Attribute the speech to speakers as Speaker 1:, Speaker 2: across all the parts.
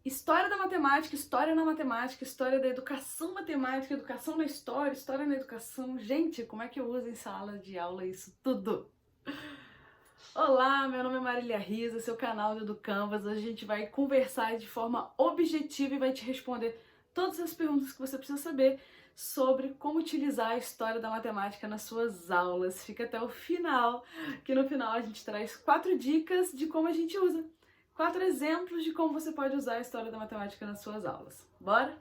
Speaker 1: História da matemática, história na matemática, história da educação matemática, educação na história, história na educação. Gente, como é que eu uso em sala de aula isso tudo? Olá, meu nome é Marília Riza, seu canal do EduCanvas. Hoje a gente vai conversar de forma objetiva e vai te responder todas as perguntas que você precisa saber sobre como utilizar a história da matemática nas suas aulas. Fica até o final, que no final a gente traz 4 dicas de como a gente usa. 4 exemplos de como você pode usar a história da matemática nas suas aulas. Bora?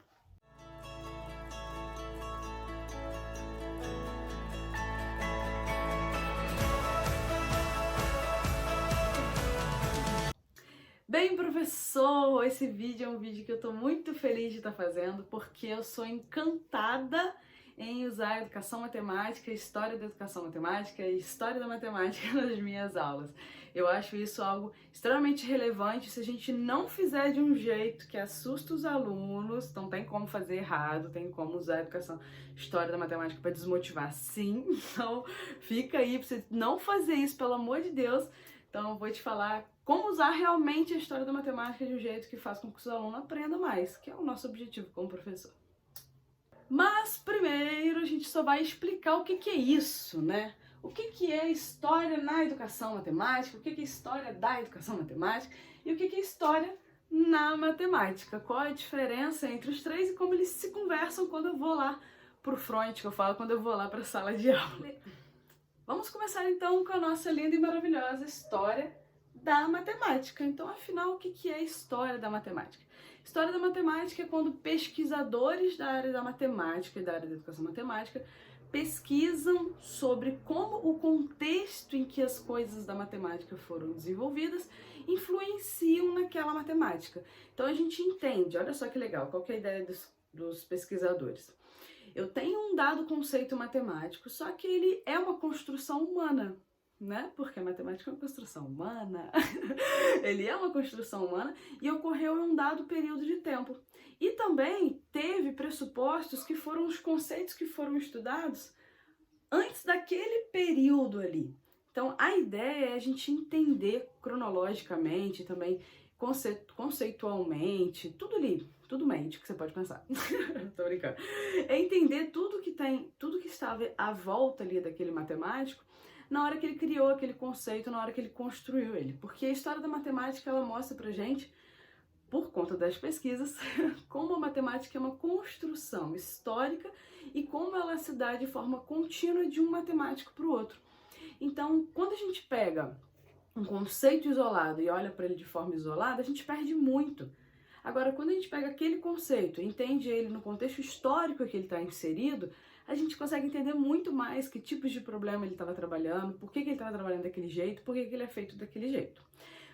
Speaker 1: Bem, professor, esse vídeo é um vídeo que eu tô muito feliz de estar fazendo, porque eu sou encantada em usar a educação matemática, a história da educação matemática e história da matemática nas minhas aulas. Eu acho isso algo extremamente relevante. Se a gente não fizer de um jeito que assusta os alunos, não tem como fazer errado, tem como usar a educação, história da matemática para desmotivar, sim. Então fica aí para você não fazer isso, pelo amor de Deus. Então eu vou te falar como usar realmente a história da matemática de um jeito que faz com que os alunos aprendam mais, que é o nosso objetivo como professor. Mas primeiro a gente só vai explicar o que é isso, né? O que é história na educação matemática, o que é história da educação matemática e o que é história na matemática. Qual a diferença entre os três e como eles se conversam quando eu vou lá pro front, que eu falo quando eu vou lá para a sala de aula. Vamos começar então com a nossa linda e maravilhosa história da matemática. Então, afinal, o que é a história da matemática? História da matemática é quando pesquisadores da área da matemática e da área da educação matemática pesquisam sobre como o contexto em que as coisas da matemática foram desenvolvidas influenciam naquela matemática. Então, a gente entende, olha só que legal, qual que é a ideia dos pesquisadores? Eu tenho um dado conceito matemático, só que ele é uma construção humana, né? Porque a matemática é uma construção humana. Ele é uma construção humana e ocorreu em um dado período de tempo. E também teve pressupostos que foram os conceitos que foram estudados antes daquele período ali. Então, a ideia é a gente entender cronologicamente, também conceitualmente, tudo ali, tudo mente que você pode pensar. Tô brincando. É entender tudo que tem, tudo que estava à volta ali daquele matemático na hora que ele criou aquele conceito, na hora que ele construiu ele. Porque a história da matemática, ela mostra pra gente, por conta das pesquisas, como a matemática é uma construção histórica e como ela se dá de forma contínua de um matemático para o outro. Então, quando a gente pega um conceito isolado e olha para ele de forma isolada, a gente perde muito. Agora, quando a gente pega aquele conceito e entende ele no contexto histórico que ele está inserido, a gente consegue entender muito mais que tipos de problema ele estava trabalhando, por que ele estava trabalhando daquele jeito, por que ele é feito daquele jeito.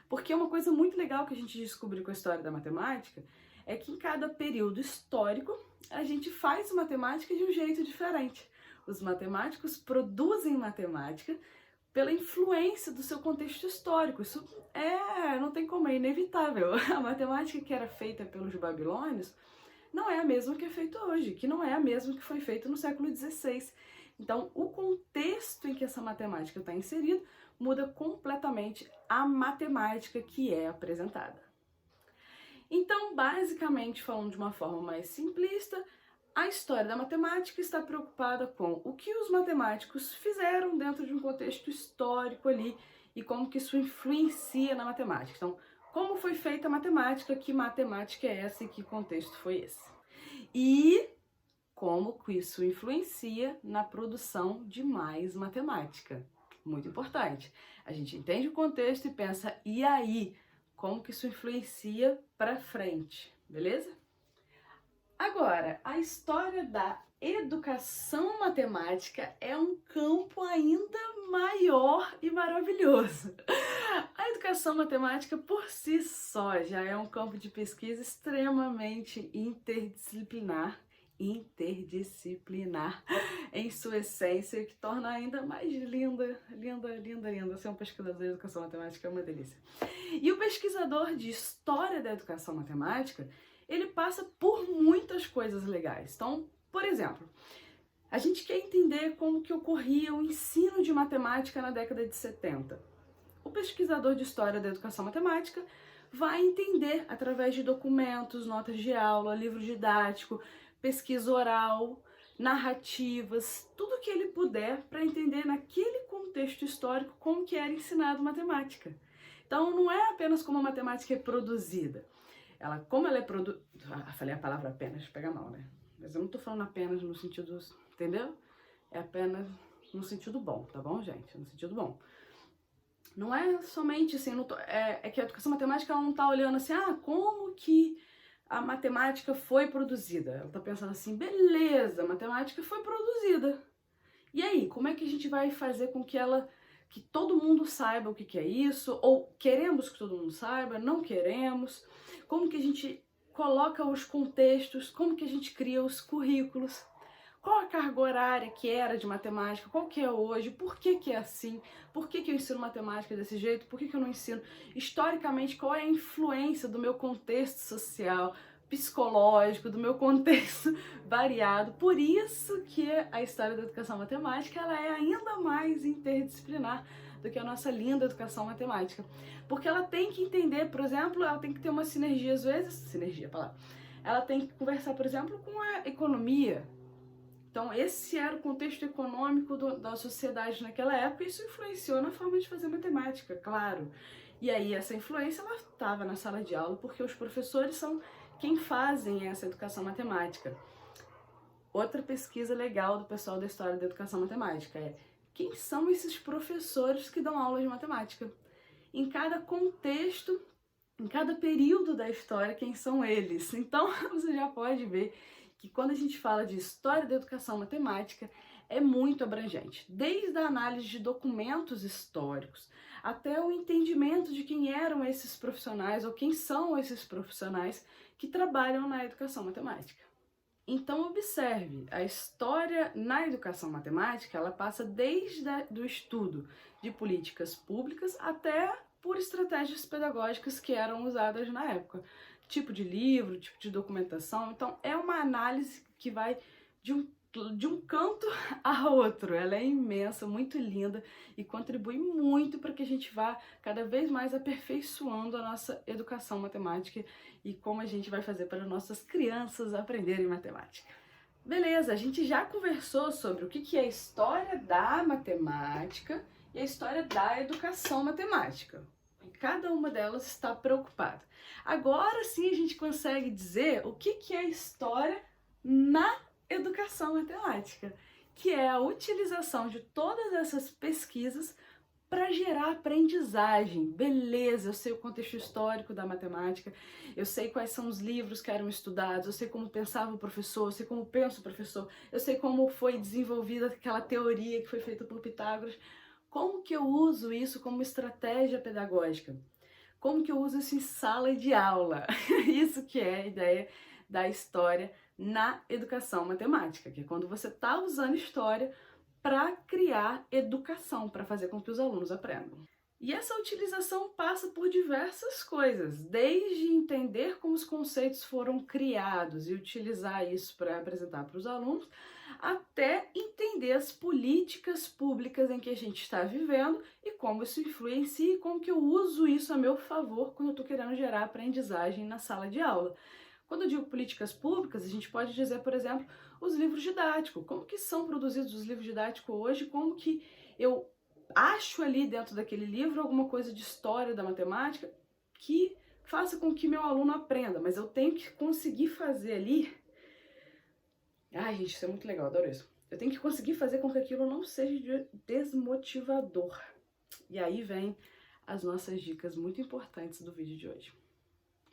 Speaker 1: Porque uma coisa muito legal que a gente descobriu com a história da matemática é que em cada período histórico a gente faz matemática de um jeito diferente. Os matemáticos produzem matemática pela influência do seu contexto histórico. Isso não tem como, é inevitável. A matemática que era feita pelos babilônios não é a mesma que é feita hoje, que não é a mesma que foi feita no século XVI. Então, o contexto em que essa matemática está inserida muda completamente a matemática que é apresentada. Então, basicamente, falando de uma forma mais simplista, a história da matemática está preocupada com o que os matemáticos fizeram dentro de um contexto histórico ali e como que isso influencia na matemática. Então, como foi feita a matemática, que matemática é essa e que contexto foi esse? E como que isso influencia na produção de mais matemática. Muito importante. A gente entende o contexto e pensa, e aí? Como que isso influencia para frente, beleza? Agora, a história da educação matemática é um campo ainda maior e maravilhoso. A educação matemática por si só já é um campo de pesquisa extremamente interdisciplinar em sua essência, que torna ainda mais linda ser um pesquisador de educação matemática, é uma delícia. E o pesquisador de história da educação matemática, ele passa por muitas coisas legais. Então, por exemplo, a gente quer entender como que ocorria o ensino de matemática na década de 70. O pesquisador de história da educação matemática vai entender através de documentos, notas de aula, livro didático, pesquisa oral, narrativas, tudo que ele puder para entender naquele contexto histórico como que era ensinado matemática. Então não é apenas como a matemática é produzida. Como ela é produzida... falei a palavra apenas, pega mal, né? Mas eu não tô falando apenas no sentido... Entendeu? É apenas no sentido bom, tá bom, gente? No sentido bom. Não é somente assim... é que a educação matemática ela não tá olhando assim... como que a matemática foi produzida? Ela tá pensando assim... Beleza, a matemática foi produzida. E aí, como é que a gente vai fazer com que que todo mundo saiba o que é isso? Ou queremos que todo mundo saiba? Não queremos? Como que a gente coloca os contextos? Como que a gente cria os currículos? Qual a carga horária que era de matemática? Qual que é hoje? Por que que é assim? Por que que eu ensino matemática desse jeito? Por que que eu não ensino? Historicamente, qual é a influência do meu contexto social, psicológico, do meu contexto variado? Por isso que a história da educação matemática ela é ainda mais interdisciplinar do que a nossa linda educação matemática. Porque ela tem que entender, por exemplo, ela tem que ter uma sinergia, às vezes, sinergia, palavra. Ela tem que conversar, por exemplo, com a economia. Então, esse era o contexto econômico da sociedade naquela época e isso influenciou na forma de fazer matemática, claro. E aí, essa influência, ela estava na sala de aula porque os professores são quem fazem essa educação matemática. Outra pesquisa legal do pessoal da história da educação matemática é quem são esses professores que dão aula de matemática? Em cada contexto, em cada período da história, quem são eles? Então, você já pode ver que quando a gente fala de história da educação matemática, é muito abrangente. Desde a análise de documentos históricos, até o entendimento de quem eram esses profissionais ou quem são esses profissionais que trabalham na educação matemática. Então observe, a história na educação matemática, ela passa desde o estudo de políticas públicas até por estratégias pedagógicas que eram usadas na época. Tipo de livro, tipo de documentação. Então é uma análise que vai de um canto a outro. Ela é imensa, muito linda e contribui muito para que a gente vá cada vez mais aperfeiçoando a nossa educação matemática e como a gente vai fazer para nossas crianças aprenderem matemática. Beleza, a gente já conversou sobre o que é a história da matemática e a história da educação matemática. E cada uma delas está preocupada. Agora sim a gente consegue dizer o que é a história na educação matemática, que é a utilização de todas essas pesquisas para gerar aprendizagem. Beleza, eu sei o contexto histórico da matemática, eu sei quais são os livros que eram estudados, eu sei como pensava o professor, eu sei como pensa o professor, eu sei como foi desenvolvida aquela teoria que foi feita por Pitágoras. Como que eu uso isso como estratégia pedagógica? Como que eu uso isso em sala de aula? Isso que é a ideia da história na educação matemática, que é quando você está usando história para criar educação, para fazer com que os alunos aprendam. E essa utilização passa por diversas coisas, desde entender como os conceitos foram criados e utilizar isso para apresentar para os alunos, até entender as políticas públicas em que a gente está vivendo e como isso influencia e como que eu uso isso a meu favor quando eu estou querendo gerar aprendizagem na sala de aula. Quando eu digo políticas públicas, a gente pode dizer, por exemplo, os livros didáticos. Como que são produzidos os livros didáticos hoje? Como que eu acho ali dentro daquele livro alguma coisa de história da matemática que faça com que meu aluno aprenda, mas eu tenho que conseguir fazer ali... Ai, gente, isso é muito legal, adoro isso. Eu tenho que conseguir fazer com que aquilo não seja desmotivador. E aí vem as nossas dicas muito importantes do vídeo de hoje.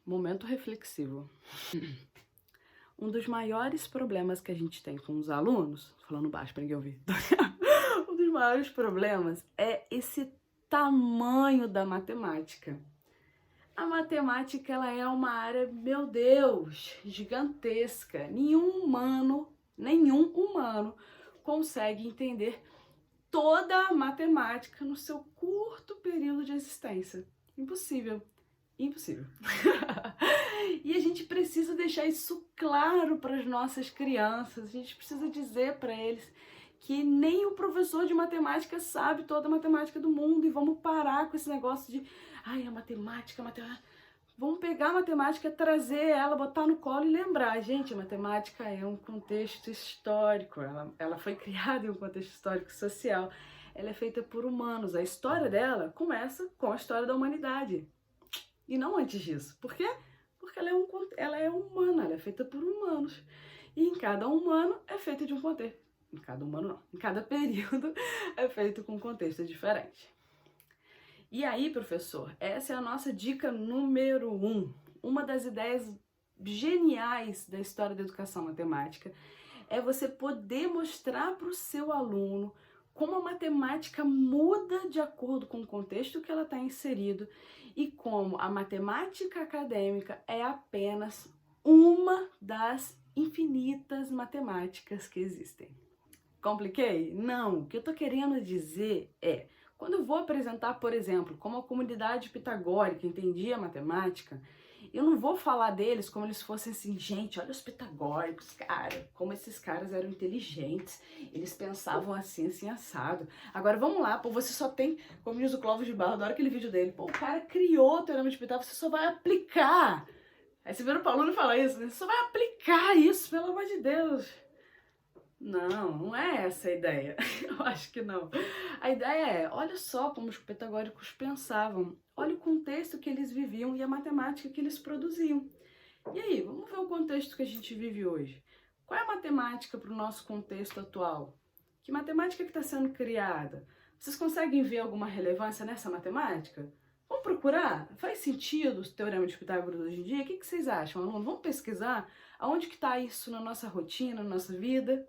Speaker 1: Momento reflexivo. Um dos maiores problemas que a gente tem com os alunos, falando baixo para ninguém ouvir, um dos maiores problemas é esse tamanho da matemática. A matemática, ela é uma área, meu Deus, gigantesca. Nenhum humano consegue entender toda a matemática no seu curto período de existência. Impossível. Impossível. E a gente precisa deixar isso claro para as nossas crianças. A gente precisa dizer para eles que nem o professor de matemática sabe toda a matemática do mundo e vamos parar com esse negócio de ai, a matemática. vamos pegar a matemática, trazer ela, botar no colo e lembrar. Gente, a matemática é um contexto histórico, ela foi criada em um contexto histórico e social. Ela é feita por humanos. A história dela começa com a história da humanidade. E não antes disso. Por quê? Porque ela é humana, ela é feita por humanos. E em cada humano é feito de um contexto. Em cada humano não. Em cada período é feito com um contexto diferente. E aí, professor, essa é a nossa dica número 1. Uma das ideias geniais da história da educação matemática é você poder mostrar para o seu aluno como a matemática muda de acordo com o contexto que ela está inserido e como a matemática acadêmica é apenas uma das infinitas matemáticas que existem. Compliquei? Não. O que eu estou querendo dizer é, quando eu vou apresentar, por exemplo, como a comunidade pitagórica entendia a matemática, eu não vou falar deles como eles fossem assim, gente, olha os pitagóricos, cara, como esses caras eram inteligentes, eles pensavam assim, assim, assado. Agora vamos lá, pô, você só tem, como diz o Clóvis de Barro, adoro aquele vídeo dele, pô, o cara criou o teorema de Pitágoras, você só vai aplicar. Aí você vira o aluno e fala isso, né? Você só vai aplicar isso, pelo amor de Deus. Não, não é essa a ideia. Eu acho que não. A ideia é, olha só como os pitagóricos pensavam, olha o contexto que eles viviam e a matemática que eles produziam. E aí, vamos ver o contexto que a gente vive hoje. Qual é a matemática para o nosso contexto atual? Que matemática que está sendo criada? Vocês conseguem ver alguma relevância nessa matemática? Vamos procurar? Faz sentido o teorema de Pitágoras hoje em dia? O que vocês acham, aluno? Vamos pesquisar aonde que está isso na nossa rotina, na nossa vida?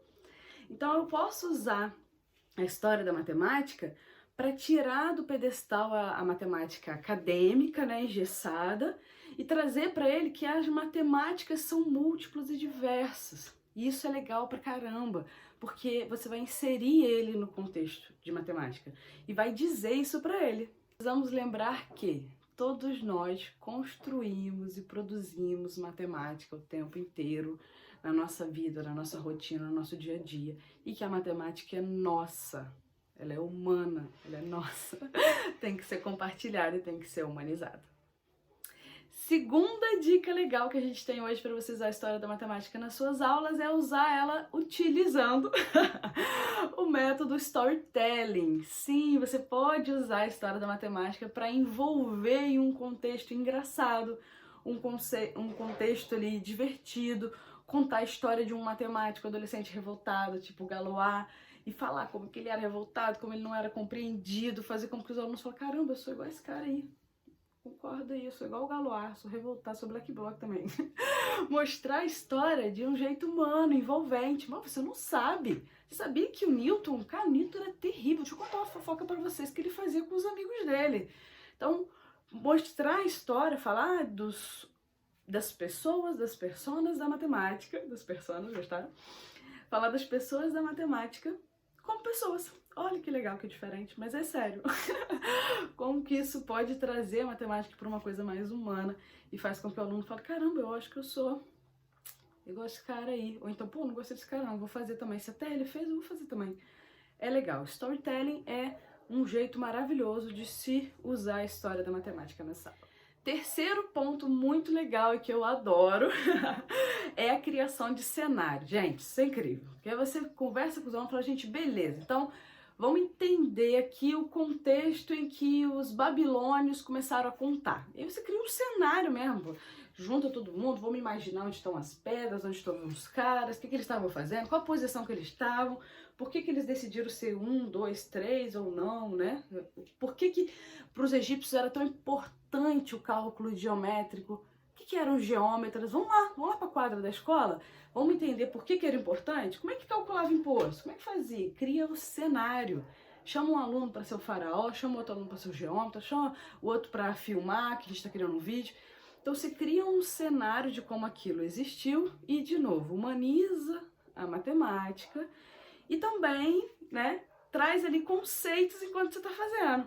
Speaker 1: Então eu posso usar a história da matemática para tirar do pedestal a matemática acadêmica, né, engessada, e trazer para ele que as matemáticas são múltiplas e diversas. E isso é legal pra caramba, porque você vai inserir ele no contexto de matemática e vai dizer isso para ele. Precisamos lembrar que todos nós construímos e produzimos matemática o tempo inteiro, na nossa vida, na nossa rotina, no nosso dia a dia, e que a matemática é nossa, ela é humana, ela é nossa, tem que ser compartilhada e tem que ser humanizada. Segunda dica legal que a gente tem hoje para você usar a história da matemática nas suas aulas é usar ela utilizando o método storytelling. Sim, você pode usar a história da matemática para envolver em um contexto engraçado, um contexto ali divertido, contar a história de um matemático adolescente revoltado, tipo Galois, e falar como que ele era revoltado, como ele não era compreendido, fazer com que os alunos falem, caramba, eu sou igual a esse cara aí. Concordo aí, eu sou igual o Galois, sou revoltado, sou Black Bloc também. Mostrar a história de um jeito humano, envolvente. Mas você não sabe. Você sabia que o Newton, cara, o Newton era terrível. Deixa eu contar uma fofoca pra vocês que ele fazia com os amigos dele. Então, mostrar a história, falar das pessoas, das personas da matemática, das personas, gostaram? Falar das pessoas da matemática como pessoas. Olha que legal, que diferente, mas é sério. Como que isso pode trazer a matemática para uma coisa mais humana e faz com que o aluno fale, caramba, eu acho que eu sou igual esse cara aí. Ou então, pô, não gostei desse cara não, vou fazer também. Se até ele fez, eu vou fazer também. É legal. Storytelling é um jeito maravilhoso de se usar a história da matemática nessa aula. Terceiro ponto muito legal e que eu adoro é a criação de cenário. Gente, isso é incrível. Porque aí você conversa com os alunos e fala, gente, beleza, então vamos entender aqui o contexto em que os babilônios começaram a contar. E aí você cria um cenário mesmo. Junta todo mundo, vamos imaginar onde estão as pedras, onde estão os caras, o que eles estavam fazendo, qual a posição que eles estavam, por que eles decidiram ser 1, 2, 3 ou não, né? Por que para os egípcios era tão importante o cálculo geométrico? O que eram os geômetras? Vamos lá para a quadra da escola, vamos entender por que era importante, como é que calculava imposto, como é que fazia? Cria o cenário. Chama um aluno para ser o faraó, chama outro aluno para ser o geômetra, chama o outro para filmar, que a gente está criando um vídeo. Então você cria um cenário de como aquilo existiu e, de novo, humaniza a matemática e também, né, traz ali conceitos enquanto você está fazendo.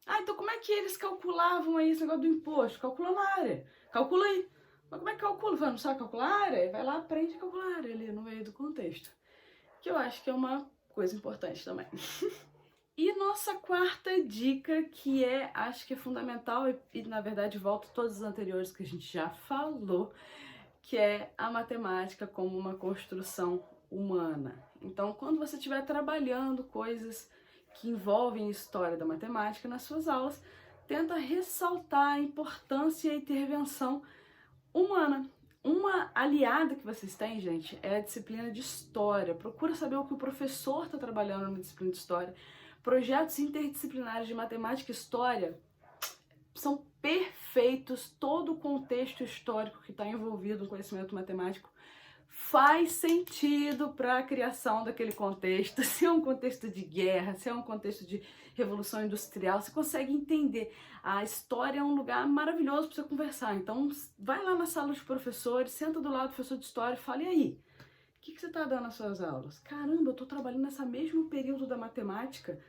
Speaker 1: Ah, então como é que eles calculavam aí esse negócio do imposto? Calcula na área. Calcula aí. Mas como é que calcula? Vai, não sabe calcular a área? Vai lá, aprende a calcular a área ali no meio do contexto. Que eu acho que é uma coisa importante também. E nossa quarta dica, que acho que é fundamental e na verdade volta a todos os anteriores que a gente já falou, que é a matemática como uma construção humana. Então, quando você estiver trabalhando coisas que envolvem história da matemática nas suas aulas, tenta ressaltar a importância e intervenção humana. Uma aliada que vocês têm, gente, é a disciplina de história. Procura saber o que o professor está trabalhando na disciplina de história. Projetos interdisciplinares de matemática e história são perfeitos. Todo o contexto histórico que está envolvido no conhecimento matemático faz sentido para a criação daquele contexto. Se é um contexto de guerra, se é um contexto de revolução industrial, você consegue entender. A história é um lugar maravilhoso para você conversar. Então, vai lá na sala dos professores, senta do lado do professor de história e fala: e aí? O que você está dando nas suas aulas? Caramba, eu estou trabalhando nesse mesmo período da matemática.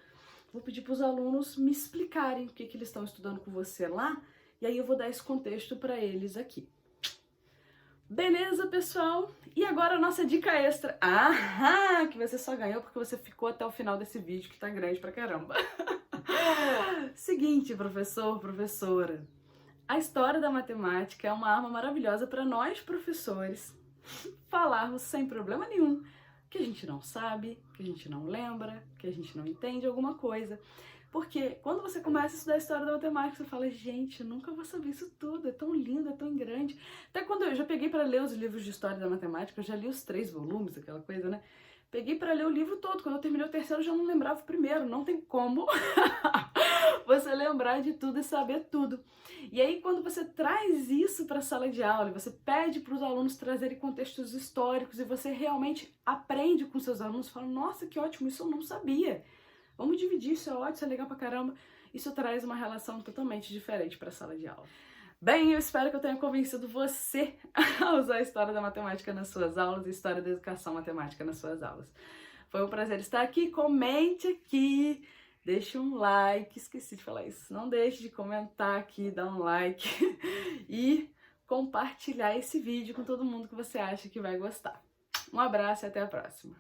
Speaker 1: Vou pedir para os alunos me explicarem o que eles estão estudando com você lá, e aí eu vou dar esse contexto para eles aqui. Beleza, pessoal? E agora a nossa dica extra. Ah, que você só ganhou porque você ficou até o final desse vídeo, que tá grande pra caramba. Seguinte, professor, professora. A história da matemática é uma arma maravilhosa para nós, professores, falarmos sem problema nenhum que a gente não sabe, que a gente não lembra, que a gente não entende alguma coisa. Porque quando você começa a estudar a história da matemática, você fala: gente, eu nunca vou saber isso tudo, é tão lindo, é tão grande. Até quando eu já peguei para ler os livros de história da matemática, eu já li os 3 volumes, aquela coisa, né? Peguei para ler o livro todo, quando eu terminei o terceiro eu já não lembrava o primeiro, não tem como você lembrar de tudo e saber tudo. E aí quando você traz isso para a sala de aula, você pede para os alunos trazerem contextos históricos e você realmente aprende com seus alunos, fala: nossa, que ótimo, isso eu não sabia. Vamos dividir, isso é ótimo, isso é legal pra caramba. Isso traz uma relação totalmente diferente para a sala de aula. Bem, eu espero que eu tenha convencido você a usar a história da matemática nas suas aulas e a história da educação matemática nas suas aulas. Foi um prazer estar aqui. Comente aqui, deixe um like. Esqueci de falar isso. Não deixe de comentar aqui, dar um like e compartilhar esse vídeo com todo mundo que você acha que vai gostar. Um abraço e até a próxima.